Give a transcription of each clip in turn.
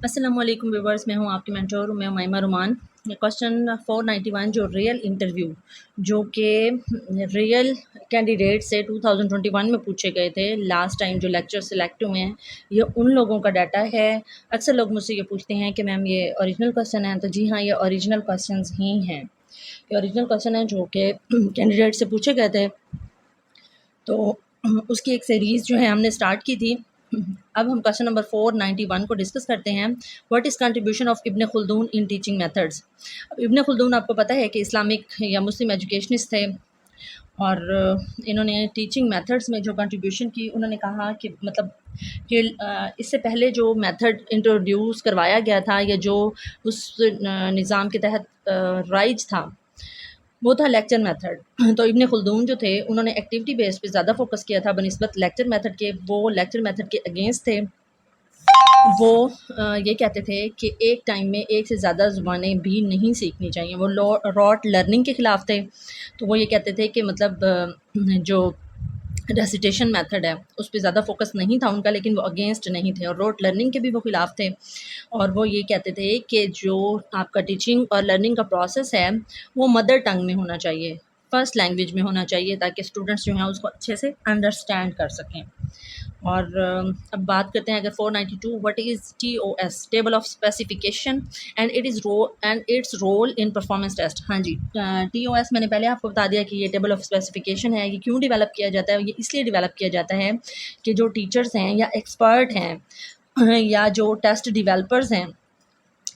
अस्सलाम वालेकुम व्यूवर्स, मैं हूं आपकी मेंटोर, मैं माइमा रुमान। क्वेश्चन 491 जो रियल इंटरव्यू जो कि रियल कैंडिडेट से 2021 में पूछे गए थे, लास्ट टाइम जो लेक्चर सिलेक्ट हुए हैं, ये उन लोगों का डाटा है। अक्सर लोग मुझसे ये पूछते हैं कि मैम ये ओरिजिनल क्वेश्चन है, तो जी हाँ, ये ओरिजिनल क्वेश्चंस ही हैं। ये ओरिजिनल क्वेश्चन है जो कि कैंडिडेट से पूछे गए थे। तो उसकी एक सीरीज़ जो है हमने स्टार्ट की थी। अब हम क्वेश्चन नंबर 491 को डिस्कस करते हैं। What is contribution of Ibn Khaldun in teaching methods. Ibn Khaldun आपको पता है कि इस्लामिक या मुस्लिम एजुकेशनिस्ट थे, और इन्होंने टीचिंग मेथड्स में जो कंट्रीब्यूशन की, उन्होंने कहा कि मतलब कि इससे पहले जो मेथड इंट्रोड्यूस करवाया गया था या जो उस निज़ाम के तहत राइज था, वो था लेक्चर मेथड। तो इब्न खुल्दून जो थे, उन्होंने एक्टिविटी बेस पे ज़्यादा फोकस किया था बनिस्बत लेक्चर मेथड के। वो लेक्चर मेथड के अगेंस्ट थे। वो ये कहते थे कि एक टाइम में एक से ज़्यादा ज़ुबानें भी नहीं सीखनी चाहिए। वो रॉट लर्निंग के ख़िलाफ़ थे। तो वो ये कहते थे कि मतलब जो रेसिटेशन मेथड है उस पे ज़्यादा फोकस नहीं था उनका, लेकिन वो अगेंस्ट नहीं थे, और रोट लर्निंग के भी वो ख़िलाफ़ थे। और वो ये कहते थे कि जो आपका टीचिंग और लर्निंग का प्रोसेस है वो मदर टंग में होना चाहिए, फ़र्स्ट लैंग्वेज में होना चाहिए, ताकि स्टूडेंट्स जो हैं उसको अच्छे से अंडरस्टैंड कर सकें। और अब बात करते हैं अगर 492, what is TOS, table of specification and its role in performance test. हाँ जी, टीओएस मैंने पहले आपको बता दिया कि ये टेबल ऑफ स्पेसिफिकेशन है। ये क्यों डेवलप किया जाता है? ये इसलिए डेवलप किया जाता है कि जो टीचर्स हैं या एक्सपर्ट हैं या जो टेस्ट डेवलपर्स हैं,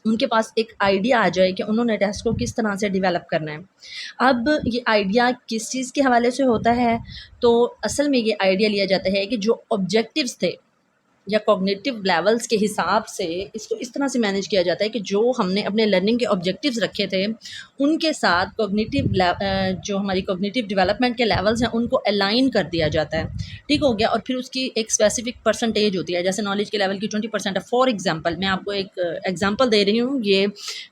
उनके पास एक आइडिया आ जाए कि उन्होंने टेस्ट को किस तरह से डेवलप करना है। अब ये आइडिया किस चीज़ के हवाले से होता है? तो असल में ये आइडिया लिया जाता है कि जो ऑब्जेक्टिव्स थे या कॉग्निटिव लेवल्स के हिसाब से इसको इस तरह से मैनेज किया जाता है कि जो हमने अपने लर्निंग के ऑब्जेक्टिव्स रखे थे, उनके साथ जो हमारी कॉग्निटिव डेवलपमेंट के लेवल्स हैं उनको अलाइन कर दिया जाता है। ठीक हो गया। और फिर उसकी एक स्पेसिफिक परसेंटेज होती है। जैसे नॉलेज के लेवल की 20% है। फॉर एग्जांपल, मैं आपको एक एग्जांपल दे रही हूँ, ये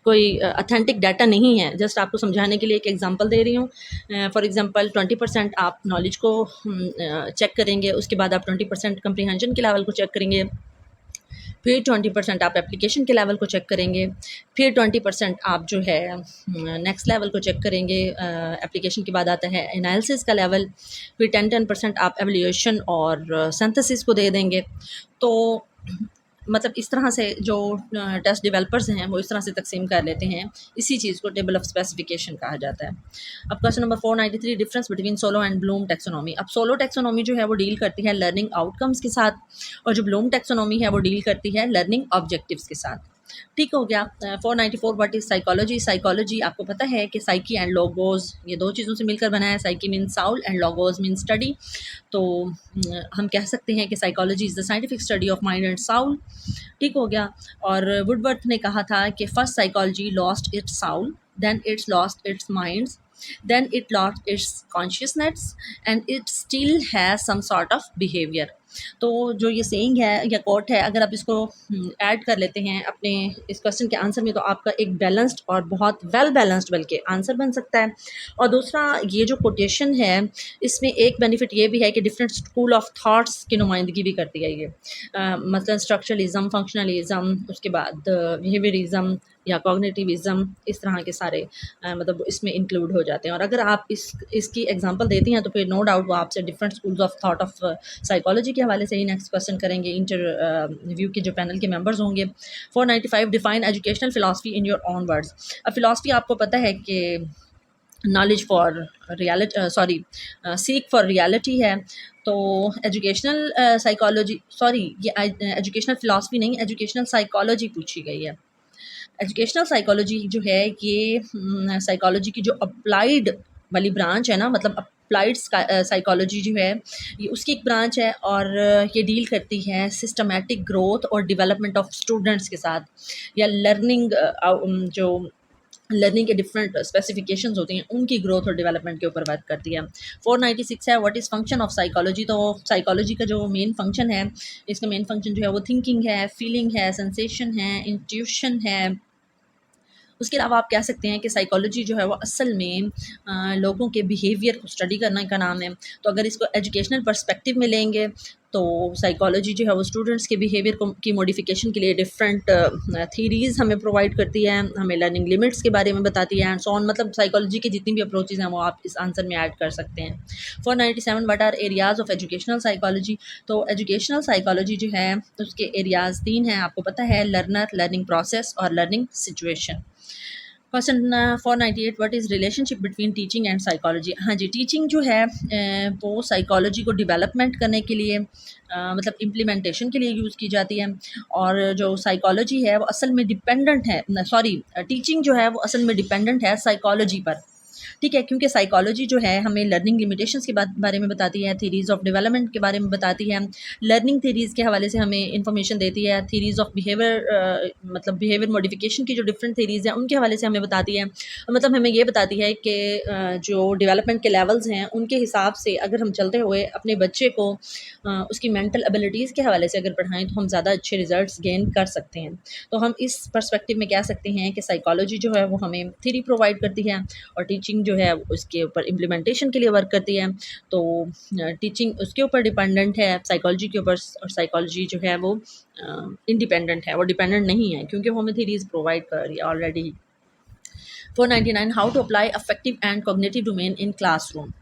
कोई अथेंटिक डाटा नहीं है, जस्ट आपको समझाने के लिए एक एग्जांपल दे रही हूँ। फॉर एग्जांपल 20% आप नॉलेज को चेक करेंगे, उसके बाद आप 20% कंप्रीहेंशन के लेवल को चेक करेंगे, फिर 20% आप एप्लीकेशन के लेवल को चेक करेंगे, फिर 20% आप जो है नेक्स्ट लेवल को चेक करेंगे। एप्लीकेशन के बाद आता है एनालिसिस का लेवल, फिर 10% आप एवल्यूएशन और सिंथेसिस को दे देंगे। तो मतलब इस तरह से जो टेस्ट डेवलपर्स हैं वो इस तरह से तकसीम कर लेते हैं। इसी चीज़ को टेबल ऑफ स्पेसिफिकेशन कहा जाता है। अब question number 493, difference between solo and Bloom taxonomy. अब सोलो टेक्सोनॉमी जो है वो डील करती है लर्निंग आउटकम्स के साथ, और जो ब्लूम टेक्सोनॉमी है वो डील करती है लर्निंग ऑब्जेक्टिव्स के साथ। ठीक हो गया। 494, व्हाट इज़ साइकोलॉजी। साइकोलॉजी आपको पता है कि साइकी एंड लोगोस, ये दो चीज़ों से मिलकर बना है। Psyche mean soul and logos mean study. तो हम कह सकते हैं कि psychology is the scientific study of mind and soul. ठीक हो गया। और वुडवर्थ ने कहा था कि first psychology lost its soul, then its lost its minds, then it lost its consciousness and it still has some sort of behavior। तो जो ये सेइंग है या कोट है, अगर आप इसको ऐड कर लेते हैं अपने इस क्वेश्चन के आंसर में, तो आपका एक बैलेंस्ड और बहुत वेल बैलेंस्ड बल्कि आंसर बन सकता है। और दूसरा, ये जो कोटेशन है इसमें एक बेनिफिट ये भी है कि डिफरेंट स्कूल ऑफ थॉट्स की नुमाइंदगी भी करती है ये। मतलब स्ट्रक्चरलिज्म, फंक्शनलिज्म, उसके बाद बिहेवियरिज्म या कॉग्निटिविज्म, इस तरह के सारे मतलब इसमें इंक्लूड हो जाते हैं। और अगर आप इसकी एग्जांपल देती हैं तो फिर नो डाउट वो आपसे different schools of thought of psychology के हवाले से ही नेक्स्ट क्वेश्चन करेंगे इंटरव्यू के जो पैनल के मेंबर्स होंगे। 495, define educational philosophy in your own words. अब फिलॉसफी आपको पता है कि knowledge for reality, seek for reality है। तो एजुकेशनल साइकोलॉजी, सॉरी, ये एजुकेशनल फिलॉसफी नहीं, एजुकेशनल साइकोलॉजी पूछी गई है। एजुकेशनल साइकोलॉजी जो है ये साइकोलॉजी की जो अप्लाइड वाली ब्रांच है ना, मतलब अप्लाइड साइकोलॉजी जो है ये उसकी एक ब्रांच है, और ये डील करती है सिस्टमेटिक ग्रोथ और डेवलपमेंट ऑफ स्टूडेंट्स के साथ, या जो लर्निंग के डिफरेंट स्पेसिफिकेशंस होती हैं उनकी ग्रोथ और डेवलपमेंट के ऊपर बात करती है। 496 है, what is function of psychology. तो साइकोलॉजी का जो मेन फंक्शन है, इसका मेन फंक्शन जो है वो थिंकिंग है, फीलिंग है, सेंसेशन है, इंट्यूशन है। उसके अलावा आप कह सकते हैं कि साइकोलॉजी जो है वो असल में लोगों के बिहेवियर को स्टडी करने का नाम है। तो अगर इसको एजुकेशनल पर्सपेक्टिव में लेंगे तो साइकोलॉजी जो है वो स्टूडेंट्स के बिहेवियर की मॉडिफिकेशन के लिए डिफरेंट थीरीज़ हमें प्रोवाइड करती है, हमें लर्निंग लिमिट्स के बारे में बताती है एंड सो ऑन। मतलब साइकोलॉजी की जितनी भी अप्रोचेज़ हैं वो आप इस आंसर में ऐड कर सकते हैं। 497 what are areas of educational psychology. तो एजुकेशनल साइकोलॉजी जो है उसके एरियाज़ 3 हैं, आपको पता है, लर्नर, लर्निंग प्रोसेस और learning situation. Question 498 what is relationship between teaching and psychology. हाँ जी, टीचिंग जो है वो साइकोलॉजी को डेवलपमेंट करने के लिए मतलब इम्प्लीमेंटेशन के लिए यूज़ की जाती है, और जो साइकोलॉजी है वो असल में डिपेंडेंट है, सॉरी, टीचिंग जो है वो असल में डिपेंडेंट है साइकोलॉजी पर, ठीक है, क्योंकि साइकोलॉजी जो है हमें लर्निंग लिमिटेशंस के बारे में बताती है, थीरीज़ ऑफ डेवलपमेंट के बारे में बताती है, लर्निंग थीरीज़ के हवाले से हमें इंफॉर्मेशन देती है, थीरीज़ ऑफ बिहेवियर मतलब बिहेवियर मॉडिफिकेशन की जो डिफरेंट थीरीज़ हैं उनके हवाले से हमें बताती है। मतलब हमें ये बताती है कि जो डेवलपमेंट के लेवल्स हैं उनके हिसाब से अगर हम चलते हुए अपने बच्चे को उसकी मेंटल एबिलिटीज़ के हवाले से अगर पढ़ाएँ तो हम ज़्यादा अच्छे रिजल्ट्स गेन कर सकते हैं। तो हम इस पर्सपेक्टिव में कह सकते हैं कि साइकोलॉजी जो है वो हमें थ्योरी प्रोवाइड करती है और टीचिंग जो है उसके ऊपर इम्प्लीमेंटेशन के लिए वर्क करती है। तो टीचिंग उसके ऊपर डिपेंडेंट है साइकोलॉजी के ऊपर, और साइकोलॉजी जो है वो इंडिपेंडेंट है, वो डिपेंडेंट नहीं है क्योंकि वो हमें थ्योरीज प्रोवाइड कर रही है already. 499 how to apply affective and cognitive domain in classroom.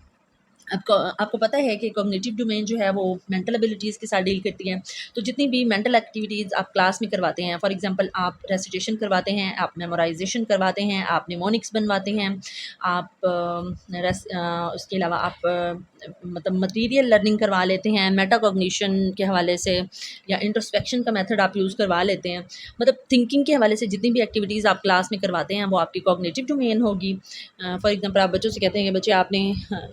आपको आपको पता है कि कॉग्निटिव डोमेन जो है वो मेंटल एबिलिटीज़ के साथ डील करती है। तो जितनी भी मेंटल एक्टिविटीज़ आप क्लास में करवाते हैं, फॉर एग्जांपल आप रेसिटेशन करवाते हैं, आप मेमोराइजेशन करवाते हैं, आप निमोनिक्स बनवाते हैं, आप उसके अलावा आप मतलब मटीरियल लर्निंग करवा लेते हैं, मेटाकॉग्निशन के हवाले से, या इंट्रोस्पेक्शन का मेथड आप यूज़ करवा लेते हैं। मतलब थिंकिंग के हवाले से जितनी भी एक्टिविटीज़ आप क्लास में करवाते हैं वो आपकी कॉग्निटिव डोमेन होगी। फॉर एग्जांपल आप बच्चों से कहते हैं कि बच्चे आपने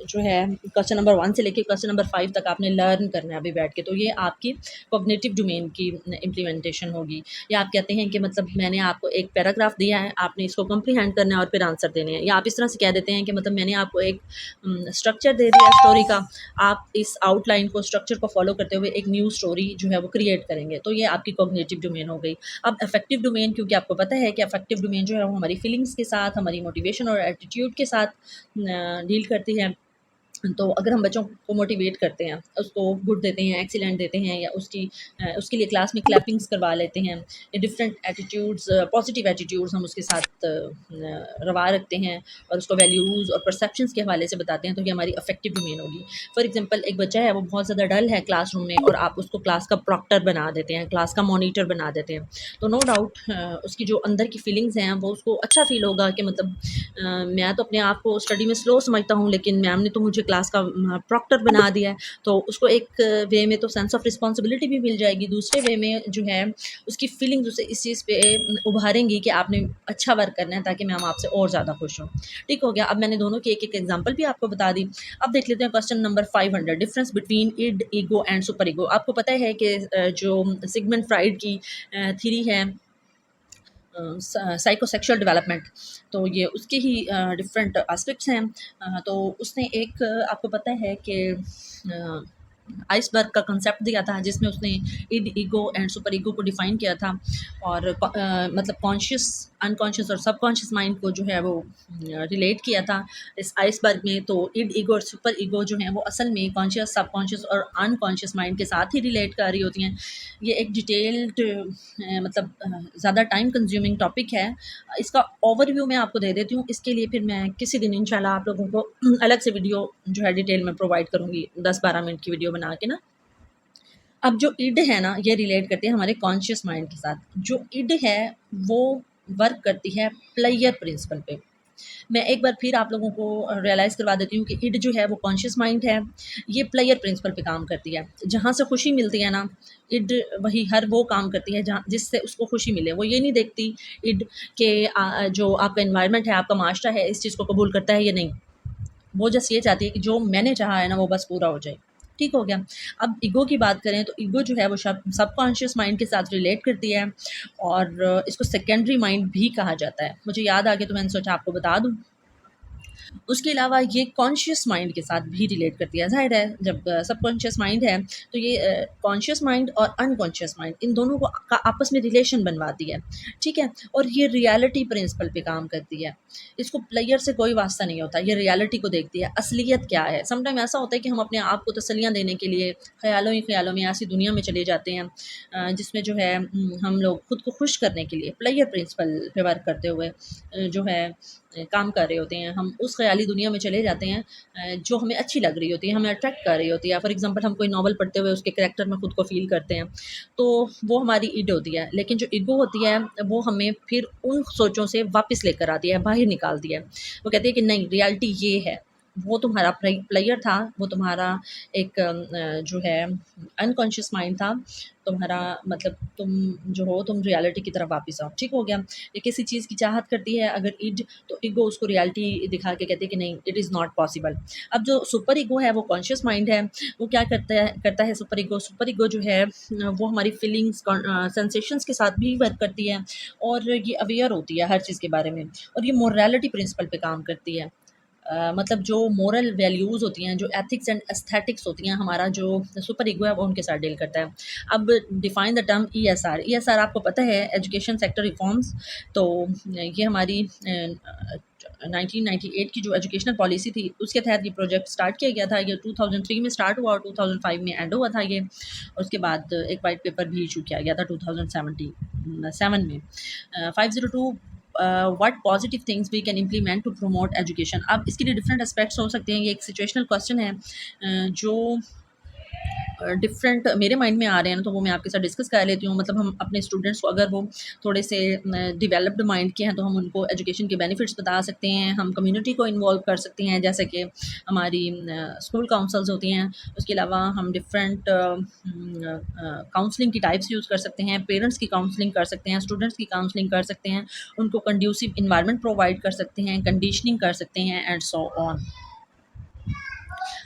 जो है क्वेश्चन नंबर 1 से लेके क्वेश्चन नंबर 5 तक आपने लर्न करना है अभी बैठ के, तो ये आपकी कॉग्निटिव डोमेन की इम्प्लीमेंटेशन होगी। या आप कहते हैं कि मतलब मैंने आपको एक पैराग्राफ दिया है, आपने इसको कॉम्प्रीहेंड करना है और फिर आंसर देने हैं। या आप इस तरह से कह देते हैं कि मतलब मैंने आपको एक स्ट्रक्चर दे दिया स्टोरी का, आप इस आउटलाइन को, स्ट्रक्चर को फॉलो करते हुए एक न्यू स्टोरी जो है वो क्रिएट करेंगे, तो ये आपकी कॉग्निटिव डोमेन हो गई। अब अफेक्टिव डोमेन, क्योंकि आपको पता है कि अफेक्टिव डोमेन जो है वो हमारी फीलिंग्स के साथ, हमारी मोटिवेशन और एटीट्यूड के साथ डील करती है। तो अगर हम बच्चों को मोटिवेट करते हैं, उसको गुड देते हैं, एक्सीलेंट देते हैं, या उसके लिए क्लास में क्लैपिंग्स करवा लेते हैं, या डिफरेंट एटीट्यूड्स, पॉजिटिव एटीट्यूड्स हम उसके साथ रवा रखते हैं और उसको वैल्यूज़ और परसेप्शंस के हवाले से बताते हैं, तो ये हमारी अफेक्टिव डोमेन होगी। फॉर एग्जांपल एक बच्चा है वो बहुत ज़्यादा डल है क्लासरूम में और आप उसको क्लास का प्रॉक्टर बना देते हैं, क्लास का मॉनिटर बना देते हैं, तो नो डाउट उसकी जो अंदर की फीलिंग्स हैं वो उसको अच्छा फील होगा कि मतलब मैं तो अपने आप को स्टडी में स्लो समझता हूँ लेकिन मैम ने तो मुझे क्लास का प्रॉक्टर बना दिया है। तो उसको एक वे में तो सेंस ऑफ रिस्पॉन्सिबिलिटी भी मिल जाएगी, दूसरे वे में जो है उसकी फीलिंग्स उसे इस चीज़ पे उभारेंगी कि आपने अच्छा वर्क करना है ताकि मैम आपसे और ज़्यादा खुश हों। ठीक हो गया। अब मैंने दोनों की एक एक एग्जाम्पल भी आपको बता दी। अब देख लेते हैं question number 500, difference between id, ego and super ego. आपको पता है कि जो सिगमंड फ्राइड की थ्योरी है साइकोसेक्सुअल डेवलपमेंट, तो ये उसके ही डिफरेंट एस्पेक्ट्स हैं। तो उसने एक आपको पता है कि आइसबर्ग का कंसेप्ट दिया था जिसमें उसने id, ego and super ego को डिफ़ाइन किया था, और मतलब कॉन्शियस, अनकॉन्शियस और सबकॉन्शियस माइंड को जो है वो रिलेट किया था इस आइसबर्ग में। तो इड, ईगो और सुपर ईगो जो हैं वो असल में कॉन्शियस, सबकॉन्शियस और अनकॉन्शियस माइंड के साथ ही रिलेट कर रही होती हैं। ये एक डिटेल्ड मतलब ज़्यादा टाइम कंज्यूमिंग टॉपिक है। इसका ओवरव्यू मैं आपको दे देती हूँ, इसके लिए फिर मैं किसी दिन इंशाल्लाह आप लोगों को अलग से वीडियो जो है डिटेल में प्रोवाइड करूँगी, 10-12 मिनट की वीडियो बना के ना। अब जो इड है ना, ये रिलेट करती है हमारे कॉन्शियस माइंड के साथ। जो इड है वो वर्क करती है प्लेयर प्रिंसिपल पे। मैं एक बार फिर आप लोगों को रियलाइज़ करवा देती हूँ कि इड जो है वो कॉन्शियस माइंड है, ये प्लेयर प्रिंसिपल पे काम करती है। जहाँ से खुशी मिलती है ना, इड वही हर वो काम करती है जहाँ जिससे उसको खुशी मिले। वो ये नहीं देखती इड के जो आपका एनवायरनमेंट है, आपका माशरा है, इस चीज़ को कबूल करता है या नहीं। वो जस्ट ये चाहती है कि जो मैंने चाहा है ना वो बस पूरा हो जाए। ठीक हो गया। अब ईगो की बात करें तो ईगो जो है वो सबकॉन्शियस माइंड के साथ रिलेट करती है, और इसको सेकेंडरी माइंड भी कहा जाता है। मुझे याद आ गया तो मैंने सोचा आपको बता दूँ। उसके अलावा ये कॉन्शियस माइंड के साथ भी रिलेट करती है। ज़ाहिर है जब सबकॉन्शियस माइंड है तो ये कॉन्शियस माइंड और अनकॉन्शियस माइंड इन दोनों को का आपस में रिलेशन बनवाती है, ठीक है? और ये रियलिटी प्रिंसिपल पे काम करती है। इसको प्लेयर से कोई वास्ता नहीं होता, ये रियलिटी को देखती है, असलियत क्या है। समटाइम ऐसा होता है कि हम अपने आप को तसल्लियाँ देने के लिए ख़यालों ही ख़यालों में ऐसी दुनिया में चले जाते हैं जिसमें जो है हम लोग खुद को खुश करने के लिए प्लेयर प्रिंसिपल पे वर्क करते हुए जो है काम कर रहे होते हैं। हम उस ख़याली दुनिया में चले जाते हैं जो हमें अच्छी लग रही होती है, हमें अट्रैक्ट कर रही होती है। फॉर एग्ज़ाम्पल हम कोई नॉवल पढ़ते हुए उसके करैक्टर में खुद को फ़ील करते हैं, तो वो हमारी ईड होती है। लेकिन जो ईगो होती है वो हमें फिर उन सोचों से वापस लेकर आती है, बाहर निकालती है। वो कहती है कि नहीं, रियलिटी ये है। वो तुम्हारा प्लेयर था, वो तुम्हारा एक जो है अनकॉन्शियस माइंड था, तुम्हारा मतलब तुम जो हो तुम रियलिटी की तरफ वापस आओ, ठीक हो गया? ये किसी चीज़ की चाहत करती है अगर ईड, तो ईगो उसको रियलिटी दिखा के कहती है कि नहीं, इट इज़ नॉट पॉसिबल। अब जो सुपर ईगो है वो कॉन्शियस माइंड है, वो क्या करता है सुपर ईगो जो है वो हमारी फीलिंग्स सेंसेशंस के साथ भी वर्क करती है और ये अवेयर होती है हर चीज़ के बारे में और ये मोरालिटी प्रिंसिपल पे काम करती है। मतलब जो मोरल वैल्यूज़ होती हैं, जो एथिक्स एंड एस्थेटिक्स होती हैं, हमारा जो सुपर ईगो है वो उनके साथ डील करता है। अब define the term ESR. ESR आपको पता है, एजुकेशन सेक्टर रिफॉर्म्स। तो ये हमारी 1998 की जो एजुकेशनल पॉलिसी थी उसके तहत ये प्रोजेक्ट स्टार्ट किया गया था। ये 2003 में स्टार्ट हुआ और 2005 में एंड हुआ था ये। और उसके बाद एक वाइट पेपर भी इशू किया गया था 2007 में। 502 what positive things we can implement to promote education. अब इसके लिए डिफरेंट एस्पेक्ट्स हो सकते हैं। ये एक सिचुएशनल क्वेश्चन है जो डिफरेंट मेरे माइंड में आ रहे हैं ना, तो वो मैं आपके साथ डिस्कस कर लेती हूँ। मतलब हम अपने स्टूडेंट्स को, अगर वो थोड़े से डेवलप्ड माइंड के हैं, तो हम उनको एजुकेशन के बेनिफिट्स बता सकते हैं। हम कम्युनिटी को इन्वॉल्व कर सकते हैं, जैसे कि हमारी स्कूल काउंसल्स होती हैं। उसके अलावा हम डिफरेंट काउंसलिंग की टाइप्स यूज़ कर सकते हैं। पेरेंट्स की काउंसलिंग कर सकते हैं, स्टूडेंट्स की काउंसलिंग कर सकते हैं, उनको कंड्यूसिव इन्वायरमेंट प्रोवाइड कर सकते हैं, कंडीशनिंग कर सकते हैं एंड सो ऑन।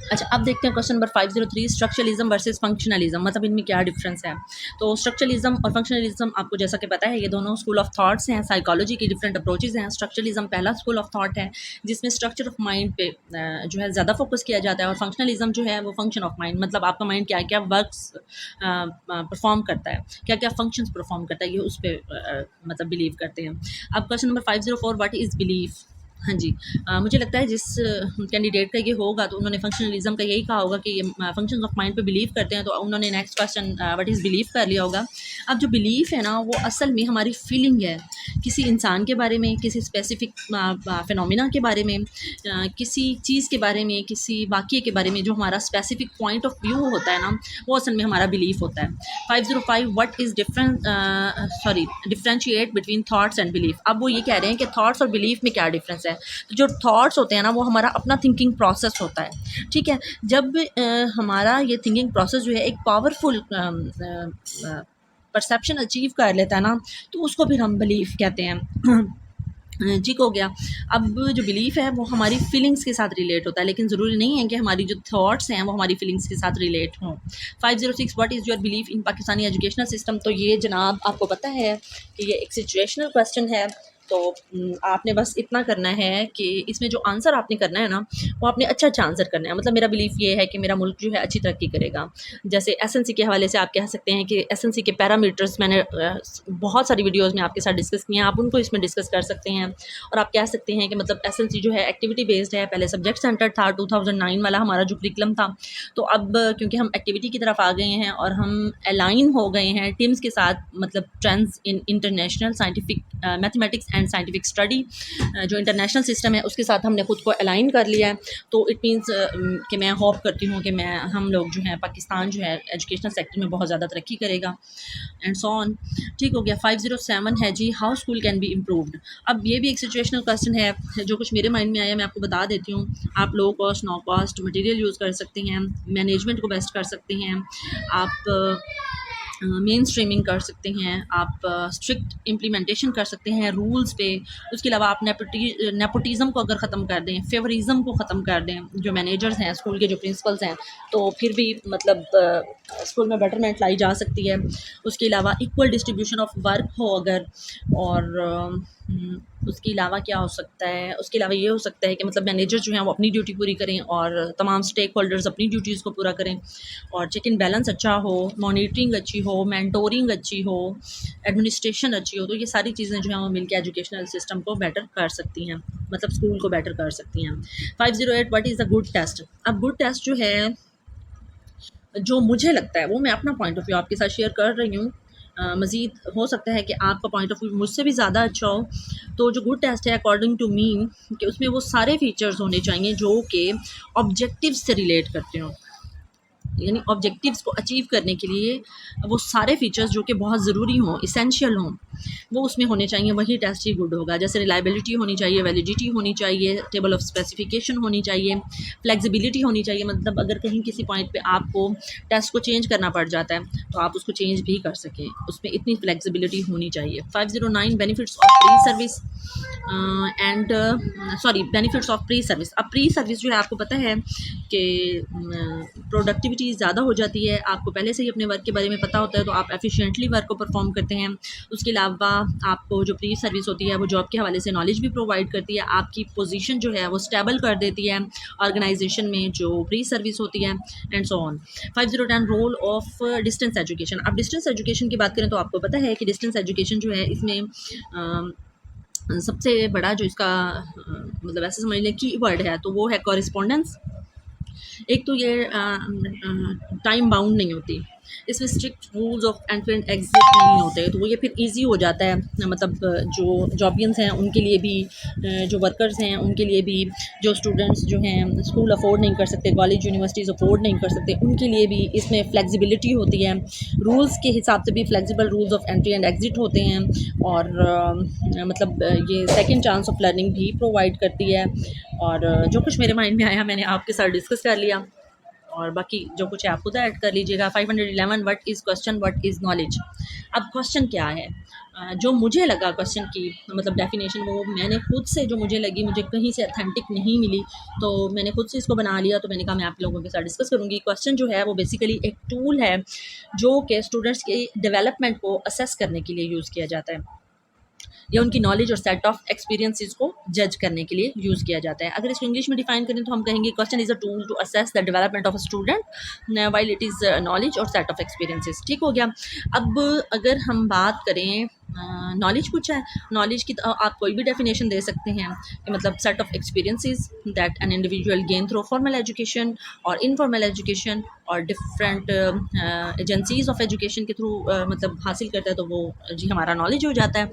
अच्छा, अब देखते हैं question number 503, structuralism versus functionalism, मतलब इनमें क्या डिफरेंस है। तो स्ट्रक्चरलिज्म और फंक्शनलिज्म आपको जैसा कि पता है ये दोनों स्कूल ऑफ थॉट्स हैं, साइकोलॉजी की डिफरेंट अप्रोचेज़ हैं। स्ट्रक्चरलिज्म पहला स्कूल ऑफ थॉट है जिसमें स्ट्रक्चर ऑफ माइंड पे जो है ज़्यादा फोकस किया जाता है, और फंक्शनलिज्म जो है वो फंक्शन ऑफ माइंड, मतलब आपका माइंड क्या क्या वर्क्स परफॉर्म करता है, क्या क्या फंक्शंस परफॉर्म करता है, ये उस पर मतलब बिलीव करते हैं। अब question number 504, what is belief. हाँ जी, मुझे लगता है जिस कैंडिडेट का ये होगा तो उन्होंने फंक्शनलिज्म का यही कहा होगा कि ये फंक्शंस ऑफ माइंड पे बिलीव करते हैं, तो उन्होंने next question what is belief कर लिया होगा। अब जो बिलीफ है ना, वो असल में हमारी फीलिंग है किसी इंसान के बारे में, किसी स्पेसिफिक फिनोमिना के बारे में, किसी चीज़ के बारे में, किसी वाक़ये के बारे में, जो हमारा स्पेसिफिक पॉइंट ऑफ व्यू होता है ना, वो असल में हमारा बिलीफ होता है। 505, what is differentiate between thoughts and belief. अब वो ये कह रहे हैं कि थॉट्स और बिलीफ में क्या डिफरेंस है। तो जो थॉट्स होते हैं ना, वो हमारा अपना थिंकिंग प्रोसेस होता है, ठीक है? जब हमारा ये थिंकिंग प्रोसेस जो है एक पावरफुल परसेप्शन अचीव कर लेता है ना, तो उसको फिर हम बिलीफ कहते हैं। ठीक हो गया। अब जो बिलीफ है वो हमारी फीलिंग्स के साथ रिलेट होता है, लेकिन ज़रूरी नहीं है कि हमारी जो थॉट्स हैं वो हमारी फीलिंग्स के साथ रिलेट हों। 506, what is your belief in Pakistani educational system. तो ये जनाब आपको पता है कि ये एक सिचुएशनल क्वेश्चन है, तो आपने बस इतना करना है कि इसमें जो आंसर आपने करना है ना, वो आपने अच्छा आंसर करना है। मतलब मेरा बिलीफ ये है कि मेरा मुल्क जो है अच्छी तरक्की करेगा। जैसे एसएनसी के हवाले से आप कह सकते हैं कि एसएनसी के पैरामीटर्स मैंने बहुत सारी वीडियोस में आपके साथ डिस्कस किए हैं, आप उनको इसमें डिस्कस कर सकते हैं। और आप कह सकते हैं कि मतलब एसएनसी जो है एक्टिविटी बेस्ड है, पहले सब्जेक्ट सेंटर था 2009 वाला हमारा जो करिकुलम था। तो अब क्योंकि हम एक्टिविटी की तरफ आ गए हैं और हम अलाइन हो गए हैं टीम्स के साथ, मतलब trends in international scientific mathematics and scientific study, जो इंटरनेशनल सिस्टम है उसके साथ हमने ख़ुद को अलाइन कर लिया है। तो इट मीन्स कि मैं होप करती हूँ कि हम लोग जो है पाकिस्तान जो है एजुकेशनल सेक्टर में बहुत ज़्यादा तरक्की करेगा एंड सो ऑन। ठीक हो गया। 507 है जी, how school can be improved. अब ये भी एक सिचुएशनल क्वेश्चन है, जो कुछ मेरे माइंड में आया मैं आपको बता देती हूँ। आप low cost no cost material use कर सकते हैं, मैनेजमेंट को बेस्ट कर सकते हैं, आप मेन स्ट्रीमिंग कर सकते हैं, आप स्ट्रिक्ट इम्प्लीमेंटेशन कर सकते हैं रूल्स पे। उसके अलावा आप नेपोटिज़म को अगर ख़त्म कर दें, फेवरिज़म को ख़त्म कर दें, जो मैनेजर्स हैं स्कूल के, जो प्रिंसिपल्स हैं, तो फिर भी मतलब स्कूल में बेटरमेंट लाई जा सकती है। उसके अलावा इक्वल डिस्ट्रीब्यूशन ऑफ वर्क हो अगर, और उसके अलावा क्या हो सकता है, उसके अलावा ये हो सकता है कि मतलब मैनेजर जो हैं वो अपनी ड्यूटी पूरी करें और तमाम स्टेक होल्डर्स अपनी ड्यूटीज़ को पूरा करें, और चेक इन बैलेंस अच्छा हो, मॉनिटरिंग अच्छी हो, मेंटोरिंग अच्छी हो, एडमिनिस्ट्रेशन अच्छी हो। तो ये सारी चीज़ें जो हैं वो मिलकर एजुकेशनल सिस्टम को बेटर कर सकती हैं, मतलब स्कूल को बेटर कर सकती हैं। 508 what is a good test. अब गुड टेस्ट जो है, जो मुझे लगता है वो मैं अपना पॉइंट ऑफ व्यू आपके साथ शेयर कर रही हूँ। मज़ीद हो सकता है कि आपका पॉइंट ऑफ व्यू मुझसे भी ज़्यादा अच्छा हो। तो जो गुड टेस्ट है अकॉर्डिंग टू मी, कि उसमें वो सारे फीचर्स होने चाहिए जो कि ऑब्जेक्टिव्स से रिलेट करते हों, यानी ऑब्जेक्टिव्स को अचीव करने के लिए वो सारे फीचर्स जो कि बहुत ज़रूरी हों, इसेंशियल हों, वो उसमें होने चाहिए, वही टेस्ट ही गुड होगा। जैसे रिलायबिलिटी होनी चाहिए, वैलिडिटी होनी चाहिए, टेबल ऑफ स्पेसिफिकेशन होनी चाहिए, फ्लेक्सिबिलिटी होनी चाहिए, मतलब अगर कहीं किसी पॉइंट पे आपको टेस्ट को चेंज करना पड़ जाता है तो आप उसको चेंज भी कर सकें, उसमें इतनी फ्लेक्सिबिलिटी होनी चाहिए। 509 benefits of pre service and benefits of pre service. अब प्री सर्विस जो है आपको पता है कि प्रोडक्टिविटी ज़्यादा हो जाती है, आपको पहले से ही अपने वर्क के बारे में पता होता है तो आप एफिशिएंटली वर्क को परफॉर्म करते हैं। उसके अलावा आपको जो प्री सर्विस होती है वो जॉब के हवाले से नॉलेज भी प्रोवाइड करती है, आपकी पोजीशन जो है वो स्टेबल कर देती है ऑर्गेनाइजेशन में जो प्री सर्विस होती है, and so on. 510 role of distance education. अब डिस्टेंस एजुकेशन की बात करें तो आपको पता है कि डिस्टेंस एजुकेशन जो है इसमें सबसे बड़ा जो इसका मतलब ऐसे समझ लें की वर्ड है तो वो है कॉरिस्पोंडेंस। एक तो ये टाइम बाउंड नहीं होती, इसमें strict rules of entry and exit नहीं होते, तो वो ये फिर इजी हो जाता है, मतलब जो जॉबियंस हैं उनके लिए भी, जो वर्कर्स हैं उनके लिए भी, जो स्टूडेंट्स जो हैं स्कूल अफोर्ड नहीं कर सकते, कॉलेज यूनिवर्सिटीज़ अफोर्ड नहीं कर सकते, उनके लिए भी इसमें फ्लेक्सिबिलिटी होती है, रूल्स के हिसाब से भी flexible rules of entry and exit होते हैं, और मतलब ये सेकेंड चांस ऑफ लर्निंग भी प्रोवाइड करती है। और जो कुछ मेरे माइंड में आया मैंने आपके साथ डिस्कस कर लिया, और बाकी जो कुछ है आप खुद ऐड कर लीजिएगा। 511 what is question, what is knowledge. अब क्वेश्चन क्या है, जो मुझे लगा क्वेश्चन की मतलब डेफिनेशन, वो मैंने खुद से जो मुझे लगी, मुझे कहीं से अथेंटिक नहीं मिली, तो मैंने खुद से इसको बना लिया। तो मैंने कहा मैं आप लोगों के साथ डिस्कस करूँगी। क्वेश्चन जो है वो बेसिकली एक टूल है जो कि स्टूडेंट्स के डेवलपमेंट को असेस करने के लिए यूज़ किया जाता है, या उनकी नॉलेज और सेट ऑफ एक्सपीरियंसेस को जज करने के लिए यूज़ किया जाता है। अगर इसको इंग्लिश में डिफाइन करें तो हम कहेंगे question is a tool to assess the development of a student while it is knowledge और सेट ऑफ एक्सपीरियंसेस। ठीक हो गया। अब अगर हम बात करें नॉलेज पूछा है, नॉलेज की आप कोई भी डेफिनेशन दे सकते हैं कि मतलब set of experiences that an individual gain through formal education और इनफॉर्मल एजुकेशन और डिफरेंट एजेंसीज ऑफ एजुकेशन के थ्रू मतलब हासिल करता है, तो वो जी हमारा नॉलेज हो जाता है।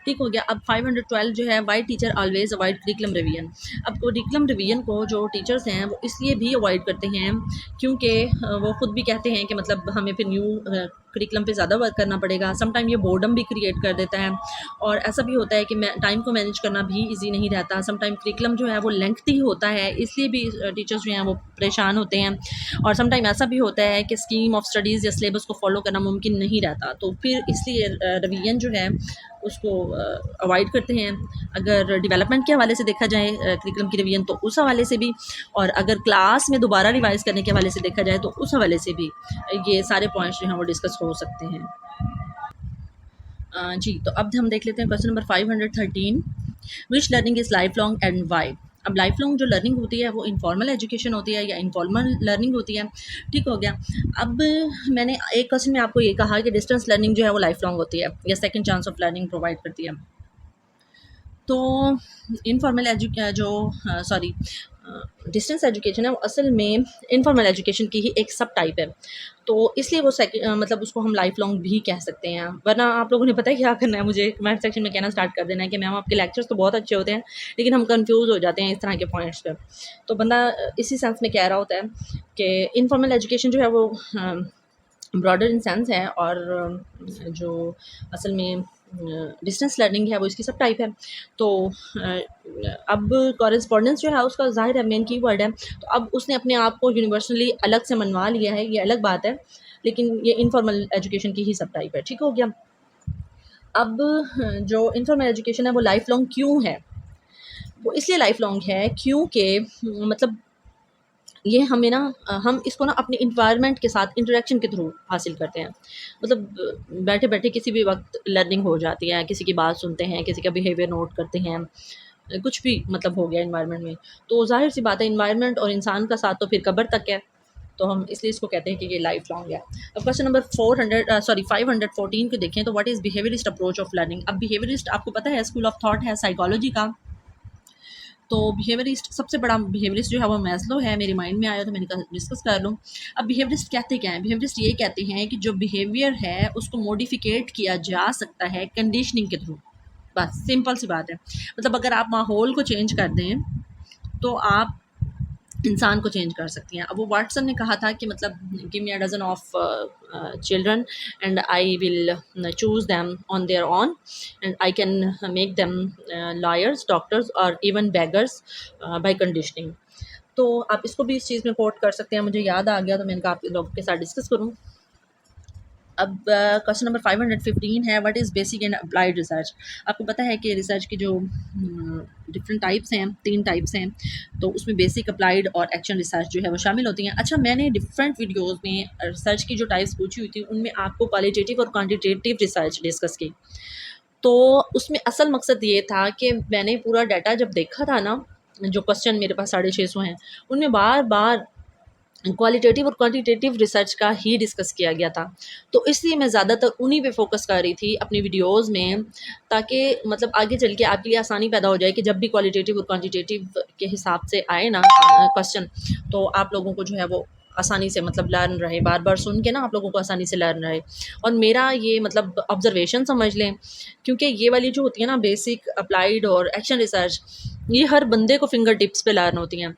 ठीक हो गया। अब 512 जो है, why teacher always avoid curriculum revision. अब करिकुलम रिवीजन को जो टीचर्स हैं वो इसलिए भी अवॉइड करते हैं क्योंकि वो खुद भी कहते हैं कि मतलब हमें फिर न्यू करिकुलम पे ज़्यादा वर्क करना पड़ेगा। समटाइम ये बोर्डम भी क्रिएट कर देता है, और ऐसा भी होता है कि टाइम को मैनेज करना भी ईजी नहीं रहता। समटाइम करिकुलम जो है वो लेंथी होता है, इसलिए भी टीचर्स जो हैं वो परेशान होते हैं। और समटाइम ऐसा भी होता है कि स्कीम ऑफ स्टडीज़ या सिलेबस को फॉलो करना मुमकिन नहीं रहता, तो फिर इसलिए रिवीजन जो है उसको अवॉइड करते हैं। अगर डेवलपमेंट के हवाले से देखा जाए करिकुलम की रिवीजन, तो उस हवाले से भी, और अगर क्लास में दोबारा रिवाइज करने के हवाले से देखा जाए तो उस हवाले से भी ये सारे पॉइंट्स जो हैं वो डिस्कस हो सकते हैं। जी, तो अब हम देख लेते हैं question number 513, which learning is life long and why. अब लाइफ लॉन्ग जो लर्निंग होती है वो इनफॉर्मल एजुकेशन होती है या इनफॉर्मल लर्निंग होती है। ठीक हो गया। अब मैंने एक क्वेश्चन में आपको ये कहा कि डिस्टेंस लर्निंग जो है वो लाइफ लॉन्ग होती है या second chance of learning provide करती है। तो इनफॉर्मल जो सॉरी डिस्टेंस एजुकेशन है वो असल में इनफॉर्मल एजुकेशन की ही एक सब टाइप है, तो इसलिए वो मतलब उसको हम लाइफ लॉन्ग भी कह सकते हैं। वरना आप लोगों ने पता है क्या करना है, मुझे कमेंट सेक्शन में कहना स्टार्ट कर देना है कि मैम आपके लेक्चर्स तो बहुत अच्छे होते हैं लेकिन हम कंफ्यूज हो जाते हैं इस तरह के पॉइंट्स पे। तो बंदा इसी सेंस में कह रहा होता है कि इनफॉर्मल एजुकेशन जो है वो ब्रॉडर इन सेंस है, और जो असल में डिस्टेंस लर्निंग है वो इसकी सब टाइप है। तो अब कॉरेस्पॉन्डेंस जो है उसका ज़ाहिर है मेन की वर्ड है, तो अब उसने अपने आप को यूनिवर्सली अलग से मनवा लिया है, ये अलग बात है, लेकिन ये इनफॉर्मल एजुकेशन की ही सब टाइप है। ठीक हो गया। अब जो इनफॉर्मल एजुकेशन है वो लाइफ लॉन्ग क्यों है, वो इसलिए लाइफ लॉन्ग है क्योंकि मतलब ये हमें ना हम इसको ना अपने इन्वायरमेंट के साथ इंटरेक्शन के थ्रू हासिल करते हैं। मतलब बैठे बैठे किसी भी वक्त लर्निंग हो जाती है, किसी की बात सुनते हैं, किसी का बिहेवियर नोट करते हैं, कुछ भी मतलब हो गया इन्वायरमेंट में। तो जाहिर सी बात है इन्वायरमेंट और इंसान का साथ तो फिर कब्र तक है। तो हम इसलिए इसको कहते हैं कि ये लाइफ लॉन्ग है। अब क्वेश्चन नंबर 514 को देखें तो what is behaviourist approach of learning. अब बिहेवियरिस्ट आपको पता है स्कूल ऑफ थॉट है साइकोलॉजी का। तो बिहेवियरिस्ट सबसे बड़ा बिहेवियरिस्ट जो है वो मैस्लो है, मेरे माइंड में आया तो मैंने कहा डिस्कस कर लूँ। अब बिहेवियरिस्ट कहते क्या हैं? बिहेवियरिस्ट ये कहते हैं कि जो बिहेवियर है उसको मॉडिफिकेट किया जा सकता है कंडीशनिंग के थ्रू। बस सिंपल सी बात है। मतलब अगर आप माहौल को चेंज कर दें तो आप इंसान को चेंज कर सकती हैं। अब वो वाटसन ने कहा था कि मतलब give me a dozen of children and I will choose them on their own and I can make them lawyers, doctors और इवन बेगर्स बाय कंडीशनिंग। तो आप इसको भी इस चीज़ में कोट कर सकते हैं। मुझे याद आ गया तो मैंने कहा आप लोगों के साथ डिस्कस करूँ। अब क्वेश्चन नंबर 515 है what is basic and applied research. आपको पता है कि रिसर्च की जो डिफरेंट टाइप्स हैं, 3 टाइप्स हैं। तो उसमें बेसिक, अप्लाइड और एक्शन रिसर्च जो है वो शामिल होती हैं। अच्छा, मैंने डिफरेंट वीडियोज़ में रिसर्च की जो टाइप्स पूछी हुई थी उनमें आपको क्वालिटेटिव और क्वान्टिटेटिव रिसर्च डिस्कस की। तो उसमें असल मकसद ये था कि मैंने पूरा डाटा जब देखा था ना, जो क्वेश्चन मेरे पास 650 हैं, उनमें बार बार क्वालिटेटिव और क्वांटिटेटिव रिसर्च का ही डिस्कस किया गया था। तो इसलिए मैं ज़्यादातर उन्हीं पे फ़ोकस कर रही थी अपनी वीडियोज़ में, ताकि मतलब आगे चल के आपके लिए आसानी पैदा हो जाए कि जब भी क्वालिटेटिव और क्वांटिटेटिव के हिसाब से आए ना क्वेश्चन, तो आप लोगों को जो है वो आसानी से मतलब लर्न रहे, बार बार सुन के ना आप लोगों को आसानी से लर्न रहे। और मेरा ये मतलब ऑब्जर्वेशन समझ लें, क्योंकि ये वाली जो होती है ना बेसिक, अप्लाइड और एक्शन रिसर्च, ये हर बंदे को फिंगर टिप्स पे लर्न होती हैं।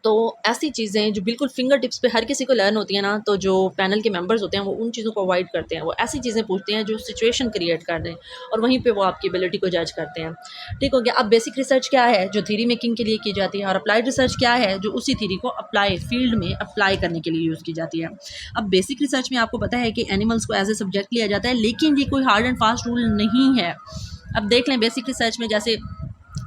तो ऐसी चीज़ें जो बिल्कुल फिंगर टिप्स पे हर किसी को लर्न होती है ना, तो जो पैनल के मेंबर्स होते हैं वो उन चीज़ों को अवॉइड करते हैं। वो ऐसी चीज़ें पूछते हैं जो सिचुएशन क्रिएट कर दें और वहीं पे वो आपकी एबिलिटी को जज करते हैं। ठीक हो गया। अब बेसिक रिसर्च क्या है? जो थ्योरी मेकिंग के लिए की जाती है। और अप्लाइड रिसर्च क्या है? जो उसी थ्योरी को अप्लाई फील्ड में अप्लाई करने के लिए यूज़ की जाती है। अब बेसिक रिसर्च में आपको पता है कि एनिमल्स को एज ए सब्जेक्ट लिया जाता है, लेकिन ये कोई हार्ड एंड फास्ट रूल नहीं है। अब देख लें बेसिक रिसर्च में जैसे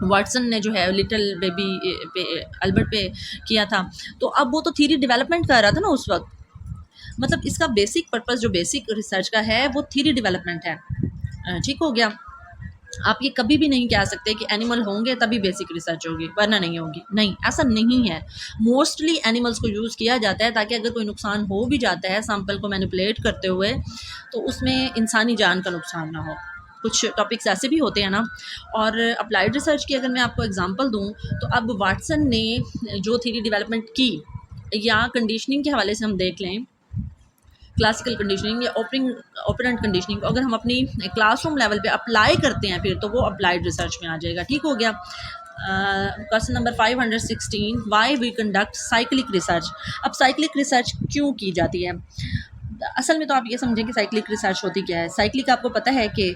वाटसन ने जो है लिटिल बेबी पे, अल्बर्ट पे किया था, तो अब वो तो थ्योरी डेवलपमेंट कर रहा था ना उस वक्त। मतलब इसका बेसिक पर्पस जो बेसिक रिसर्च का है वो थ्योरी डेवलपमेंट है। ठीक हो गया। आप ये कभी भी नहीं कह सकते कि एनिमल होंगे तभी बेसिक रिसर्च होगी वरना नहीं होगी। नहीं, ऐसा नहीं है। मोस्टली एनिमल्स को यूज़ किया जाता है ताकि अगर कोई नुकसान हो भी जाता है सैंपल को मैनिपुलेट करते हुए, तो उसमें इंसानी जान का नुकसान ना हो। कुछ टॉपिक्स ऐसे भी होते हैं ना। और अप्लाइड रिसर्च की अगर मैं आपको एग्जांपल दूं, तो अब वाटसन ने जो थ्योरी डेवलपमेंट की, या कंडीशनिंग के हवाले से हम देख लें, क्लासिकल कंडीशनिंग या ऑपरेंट कंडीशनिंग, अगर हम अपनी क्लासरूम लेवल पे अप्लाई करते हैं फिर तो वो अप्लाइड रिसर्च में आ जाएगा। ठीक हो गया। Question number 516 why we conduct cyclic research. अब साइक्लिक रिसर्च क्यों की जाती है? असल में तो आप ये समझें कि साइक्लिक रिसर्च होती क्या है। साइक्लिक आपको पता है कि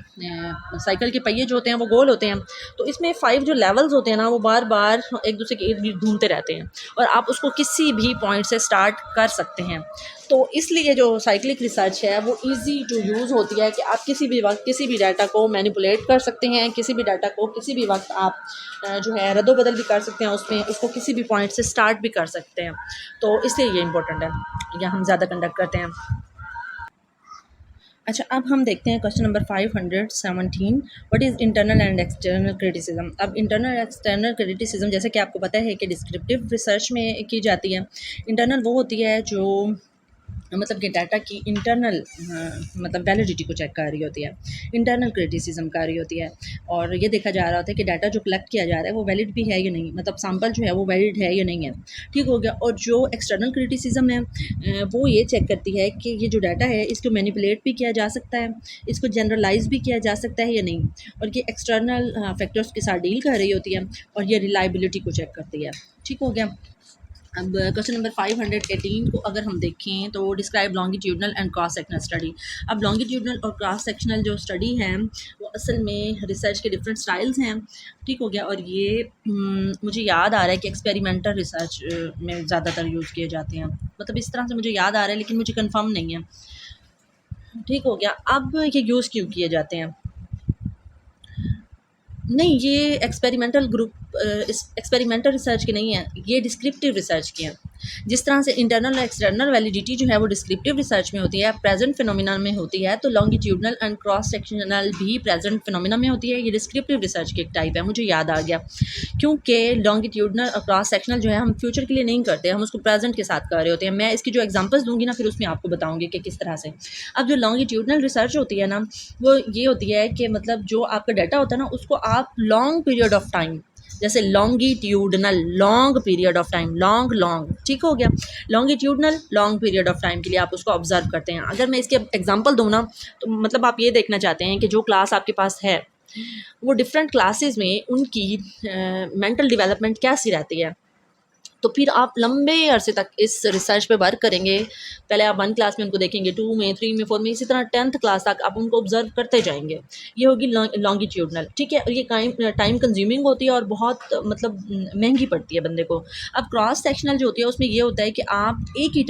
साइकिल के पहिए जो होते हैं वो गोल होते हैं, तो इसमें 5 जो लेवल्स होते हैं ना वो बार बार एक दूसरे के इर्द गिर्द घूमते रहते हैं और आप उसको किसी भी पॉइंट से स्टार्ट कर सकते हैं। तो इसलिए जो साइक्लिक रिसर्च है वो इजी टू यूज़ होती है कि आप किसी भी वक्त किसी भी डाटा को मैनिपुलेट कर सकते हैं, किसी भी डाटा को किसी भी वक्त आप जो है रद्दोबदल भी कर सकते हैं, उसमें उसको किसी भी पॉइंट से स्टार्ट भी कर सकते हैं। तो इसलिए ये इंपॉर्टेंट है या हम ज़्यादा कंडक्ट करते हैं। अच्छा, अब हम देखते हैं question number 517 what is internal and external criticism. अब इंटरनल एक्सटर्नल क्रिटिसिज्म जैसे कि आपको पता है कि डिस्क्रिप्टिव रिसर्च में की जाती है। इंटरनल वो होती है जो मतलब कि डाटा की इंटरनल मतलब वैलिडिटी को चेक कर रही होती है, इंटरनल क्रिटिसिज्म कर रही होती है। और ये देखा जा रहा होता है कि डाटा जो कलेक्ट किया जा रहा है वो वैलिड भी है या नहीं, मतलब सैंपल जो है वो वैलिड है या नहीं है। ठीक हो गया। और जो एक्सटर्नल क्रिटिसिज्म है वो ये चेक करती है कि ये जो डाटा है इसको मैनिपुलेट भी किया जा सकता है, इसको जनरलाइज भी किया जा सकता है या नहीं, और ये एक्सटर्नल फैक्टर्स के साथ डील कर रही होती है और ये रिलायबिलिटी को चेक करती है। ठीक हो गया। अब क्वेश्चन नंबर 518 को अगर हम देखें तो describe longitudinal and cross sectional study. अब लॉन्गिट्यूडनल और क्रॉस सेक्शनल जो स्टडी है वो असल में रिसर्च के डिफरेंट स्टाइल्स हैं। ठीक हो गया। और ये मुझे याद आ रहा है कि एक्सपेरिमेंटल रिसर्च में ज़्यादातर यूज़ किए जाते हैं, मतलब इस तरह से मुझे याद आ रहा है लेकिन मुझे कंफर्म नहीं है। ठीक हो गया। अब ये यूज़ क्यों किए जाते हैं? नहीं, ये एक्सपेरिमेंटल ग्रुप एक्सपेरिमेंटल रिसर्च की नहीं है, ये डिस्क्रिप्टिव रिसर्च की है। जिस तरह से इंटरनल और एक्सटर्नल वैलिडिटी जो है वो डिस्क्रिप्टिव रिसर्च में होती है, प्रेजेंट फिनोमिना में होती है, तो लॉन्गिट्यूडनल एंड क्रॉस सेक्शनल भी प्रेजेंट फिनोमिना में होती है। ये डिस्क्रिप्टिव रिसर्च की एक टाइप है, मुझे याद आ गया, क्योंकि लॉन्गिट्यूडनल और क्रॉस सेक्शनल जो है हम फ्यूचर के लिए नहीं करते, हम उसको प्रेजेंट के साथ कर रहे होते हैं। मैं इसकी जो एग्जांपल्स दूंगी ना फिर उसमें आपको बताऊंगी कि किस तरह से। अब जो लॉन्गिट्यूडनल रिसर्च होती है ना, वो ये होती है कि मतलब जो आपका डाटा होता है ना उसको आप लॉन्ग पीरियड ऑफ टाइम, जैसे longitudinal long period of time, long ठीक हो गया, longitudinal long period of time के लिए आप उसको ऑब्जर्व करते हैं। अगर मैं इसके एग्जांपल दूँ ना तो मतलब आप ये देखना चाहते हैं कि जो क्लास आपके पास है वो डिफरेंट क्लासेस में उनकी मेंटल डेवलपमेंट कैसी रहती है, तो फिर आप लंबे अरसे तक इस रिसर्च पे वर्क करेंगे। पहले आप 1 क्लास में उनको देखेंगे, 2 में, 3 में, 4 में, इसी तरह 10th क्लास तक आप उनको ऑब्जर्व करते जाएंगे। ये होगी लॉन्गिट्यूडनल, ठीक है। और ये टाइम कंज्यूमिंग होती है और बहुत मतलब महंगी पड़ती है बंदे को। अब क्रॉस सेक्शनल जो होती है उसमें ये होता है कि आप एक ही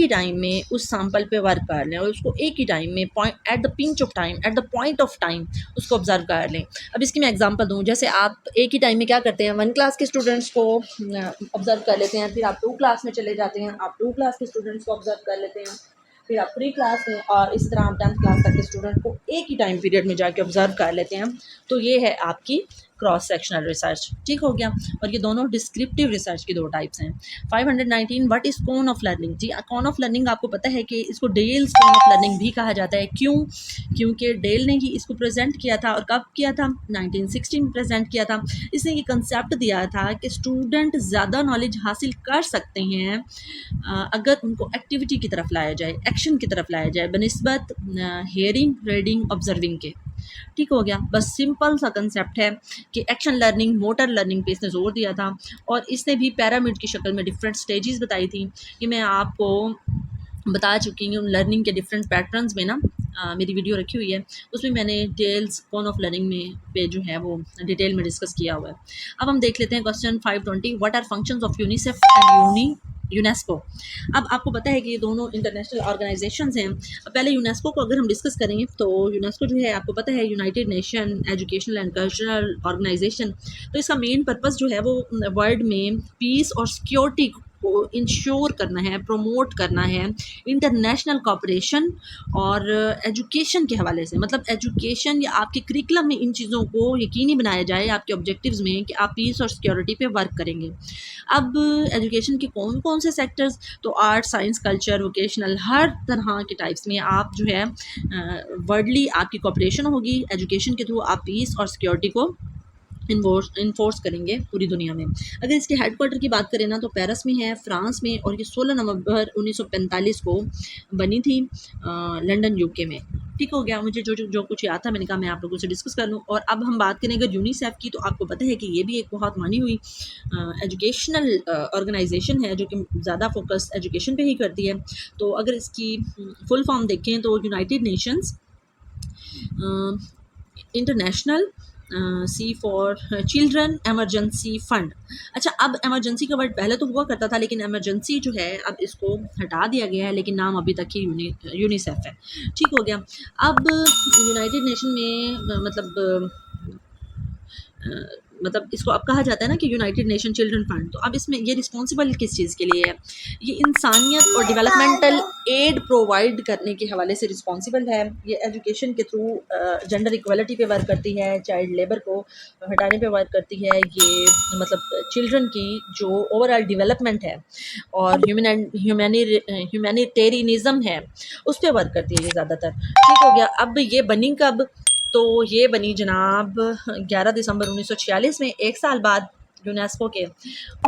टाइम में उस सैंपल पे वर्क कर लें और उसको एक ही टाइम में at the point of time उसको ऑब्जर्व कर लें। अब इसकी मैं एग्जांपल दूं, जैसे आप एक ही टाइम में क्या करते हैं, 1 क्लास के स्टूडेंट्स को ऑब्जर्व कर लेते हैं, फिर आप 2 क्लास में चले जाते हैं, आप 2 क्लास के स्टूडेंट्स को ऑब्जर्व कर लेते हैं, फिर आप 3 क्लास में, और इस तरह आप 10th क्लास तक के स्टूडेंट को एक ही टाइम पीरियड में जाके ऑब्जर्व कर लेते हैं। तो ये है आपकी क्रॉस सेक्शनल रिसर्च, ठीक हो गया। और ये दोनों डिस्क्रिप्टिव रिसर्च की 2 टाइप्स हैं। 519 what is cone of learning. जी, कोन ऑफ लर्निंग आपको पता है कि इसको डेल्स कोन ऑफ लर्निंग भी कहा जाता है। क्यों? क्योंकि डेल ने ही इसको प्रेजेंट किया था, और कब किया था? 1916 में प्रेजेंट किया था। इसने ये कंसेप्ट दिया था कि स्टूडेंट ज़्यादा नॉलेज हासिल कर सकते हैं अगर उनको एक्टिविटी की तरफ लाया जाए, एक्शन की तरफ लाया जाए, बनिस्बत हेयरिंग, रीडिंग, ऑब्जर्विंग के, ठीक हो गया। बस सिंपल सा कंसेप्ट है कि एक्शन लर्निंग, मोटर लर्निंग पे इसने जोर दिया था। और इसने भी पिरामिड की शक्ल में डिफरेंट स्टेजेस बताई थी, कि मैं आपको बता चुकी हूँ लर्निंग के डिफरेंट पैटर्न्स में ना, मेरी वीडियो रखी हुई है, उसमें मैंने डिटेल्स कोन ऑफ लर्निंग में पे जो है वो डिटेल में डिस्कस किया हुआ है। अब हम देख लेते हैं question 520, what are functions of UNICEF and UNESCO. अब आपको पता है कि ये दोनों इंटरनेशनल ऑर्गेनाइजेशंस हैं। अब पहले यूनेस्को को अगर हम डिस्कस करें तो यूनेस्को जो है आपको पता है united nation educational and cultural organisation. तो इसका मेन पर्पस जो है वो वर्ल्ड में पीस और सिक्योरिटी को इंश्योर करना है, प्रमोट करना है, इंटरनेशनल कोऑपरेशन और एजुकेशन के हवाले से, मतलब एजुकेशन या आपके करिकुलम में इन चीज़ों को यकीनी बनाया जाए आपके ऑब्जेक्टिव्स में कि आप पीस और सिक्योरिटी पे वर्क करेंगे। अब एजुकेशन के कौन कौन से सेक्टर्स, तो आर्ट, साइंस, कल्चर, वोकेशनल, हर तरह के टाइप्स में आप जो है वर्ल्डली आपकी कोऑपरेशन होगी। एजुकेशन के थ्रू आप पीस और सिक्योरिटी को इन्फोर्स करेंगे पूरी दुनिया में। अगर इसके हेडक्वार्टर की बात करें ना तो पेरिस में है, फ्रांस में, और ये 16 नवंबर 1945 को बनी थी लंदन यूके में, ठीक हो गया। मुझे जो कुछ याद था मैंने कहा मैं आप लोगों से डिस्कस कर लूँ। और अब हम बात करें अगर यूनिसेफ की, तो आपको पता है कि ये भी एक बहुत मानी हुई एजुकेशनल ऑर्गेनाइजेशन है जो कि ज़्यादा फोकस एजुकेशन पे ही करती है। तो अगर इसकी फुल फॉर्म देखें तो united nations international C for children emergency fund. अच्छा, अब एमरजेंसी का वर्ड पहले तो हुआ करता था, लेकिन एमरजेंसी जो है अब इसको हटा दिया गया है, लेकिन नाम अभी तक ही यूनिसेफ है, ठीक हो गया। अब यूनाइटेड नेशन में मतलब इसको अब कहा जाता है ना कि यूनाइटेड नेशन चिल्ड्रन फंड। तो अब इसमें ये रिस्पॉन्सिबल किस चीज़ के लिए है? ये इंसानियत और डेवलपमेंटल एड प्रोवाइड करने के हवाले से रिस्पॉन्सिबल है। ये एजुकेशन के थ्रू जेंडर इक्वलिटी पे वर्क करती है, चाइल्ड लेबर को हटाने पे वर्क करती है। ये मतलब चिल्ड्रन की जो ओवरऑल डेवलपमेंट है और ह्यूमैनिटेरियनिज़म है उस पर वर्क करती है ये ज़्यादातर, ठीक हो गया। अब ये बनी कब? तो ये बनी जनाब 11 दिसंबर 1946 में, 1 साल बाद यूनेस्को के।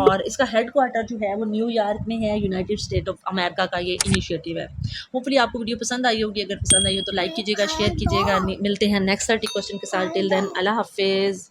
और इसका हेडक्वार्टर जो है वो न्यूयॉर्क में है, यूनाइटेड स्टेट ऑफ अमेरिका का ये इनिशिएटिव है। होपफुली आपको वीडियो पसंद आई होगी, अगर पसंद आई हो तो लाइक कीजिएगा, शेयर कीजिएगा। मिलते हैं नेक्स्ट 30 क्वेश्चन के साथ। टिल देन अल्लाह हाफिज़।